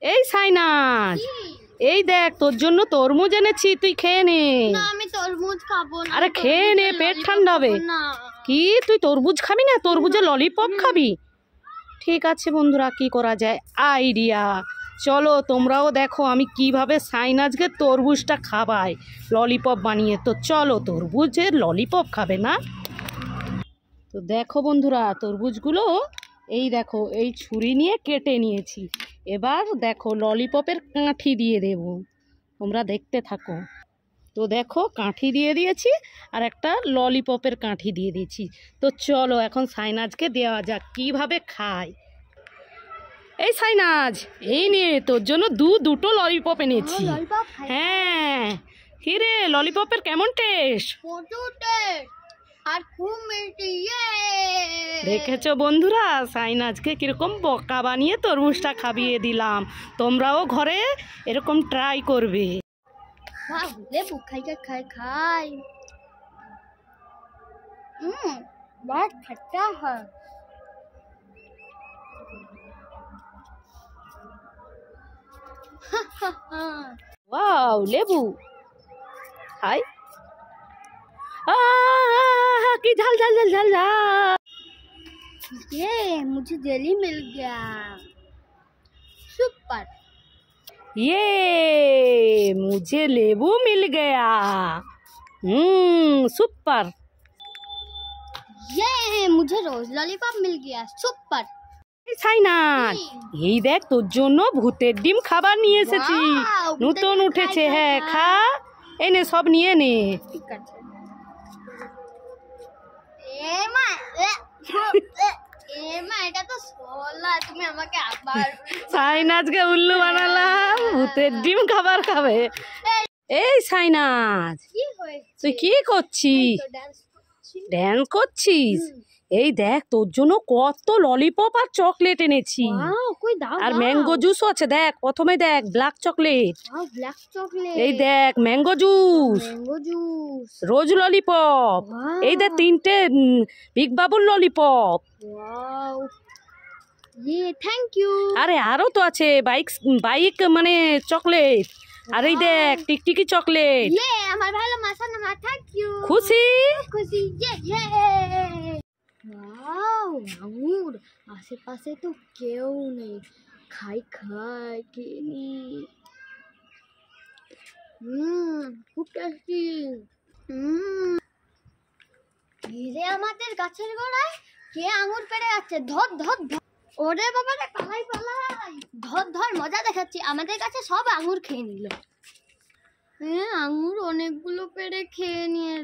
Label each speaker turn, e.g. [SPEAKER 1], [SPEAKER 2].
[SPEAKER 1] এই সাইনাজ, এই দেখ তোর জন্য তরমুজ এনেছি, তুই খেয়ে নে।
[SPEAKER 2] না আমি তরমুজ খাবো না।
[SPEAKER 1] আরে খেয়ে নে, পেট ঠান্ডা হবে। কি তুই তরমুজ খাবি না? তরমুজের ললিপপ খাবি? ঠিক আছে বন্ধুরা, কি করা যায়, আইডিয়া। চলো তোমরাও দেখো আমি কিভাবে সাইনাজকে তরমুজটা খাবাই ললিপপ বানিয়ে। তো চলো, তরমুজের ললিপপ খাবে না? তো দেখো বন্ধুরা, তরমুজগুলো এই দেখো এই ছুরি নিয়ে কেটে নিয়েছি। এবার দেখো ললিপপের কাঠি দিয়ে দেব, তোমরা দেখতে থাকো। তো দেখো কাঠি দিয়ে দিয়েছি আর একটা ললিপপের কাঠি দিয়ে দিয়েছি। তো চলো এখন সাইনাজকে দেওয়া যাক কিভাবে খায়। এই সাইনাজ, এই নে তোর জন্য দুটো ললিপপ এনেছি। হ্যাঁ, কি রে ললিপপের কেমন টেস্ট?
[SPEAKER 2] আর খুব মিষ্টি।
[SPEAKER 1] দেখেছো বন্ধুরা, সাইনাজকে কিরকম বকা বানিয়ে তরমুজটা খাবিয়ে দিলাম। তোমরাও ঘরে এরকম ট্রাই করবে।
[SPEAKER 2] লেবু খাই। बहुत खट्टा है।
[SPEAKER 1] ওয়াও, লেবু খাই। কি ঝাল ঝাল ঝাল ঝাল ঝাল।
[SPEAKER 2] ये मुझे जेली मिल गया। सुपर।
[SPEAKER 1] ये मुझे लेबू मिल गया। सुपर।
[SPEAKER 2] ये मुझे रोज लॉलीपॉप मिल गया। सुपर।
[SPEAKER 1] সাইনাজ, এই দেখ তোর জন্য ভূতের ডিম খাবার নিয়ে এসেছি, নতুন উঠেছে। হ্যাঁ খা, এই নে সব নিয়ে নে।
[SPEAKER 2] ঠিক আছে। এ মা এটা তো সোলা, তুমি আমাকে আবার
[SPEAKER 1] সাইনাজকে উল্লু বানালাম, ভূতের ডিম খাবার খাবে। এই সাইনাজ, তুই কি করছিস? ড্যান্স করছিস? এই দেখ তোর জন্য কত ললিপপ আর চকলেট এনেছি। আর ম্যাঙ্গো জুসও আছে, দেখ প্রথমে দেখ ব্ল্যাক চকলেট, এই দেখ ম্যাঙ্গো জুস, রোজ ললিপপ, এই দেখ 3টে big bubble lollipop.
[SPEAKER 2] Thank you.
[SPEAKER 1] আরে আরো তো আছে বাইক মানে চকলেট, আর এই দেখ টিকটিকি চকলেট।
[SPEAKER 2] আমার ভালো মাথা না, থ্যাংক ইউ।
[SPEAKER 1] খুশি?
[SPEAKER 2] আঙুর আশেপাশে তো কেউ নেই, খাই খেয়ে নি। খুব টেস্টি। ধীরে আমাদের গাছের গোড়ায় কে আঙুর পেড়ে যাচ্ছে, ধর ধর ধর। ওরে বাবা রে, পালাই পালাই, ধর ধর, মজা দেখাচ্ছি। আমাদের কাছে সব আঙুর খেয়ে নিল। আঙুর অনেকগুলো পেড়ে খেয়ে নিয়ে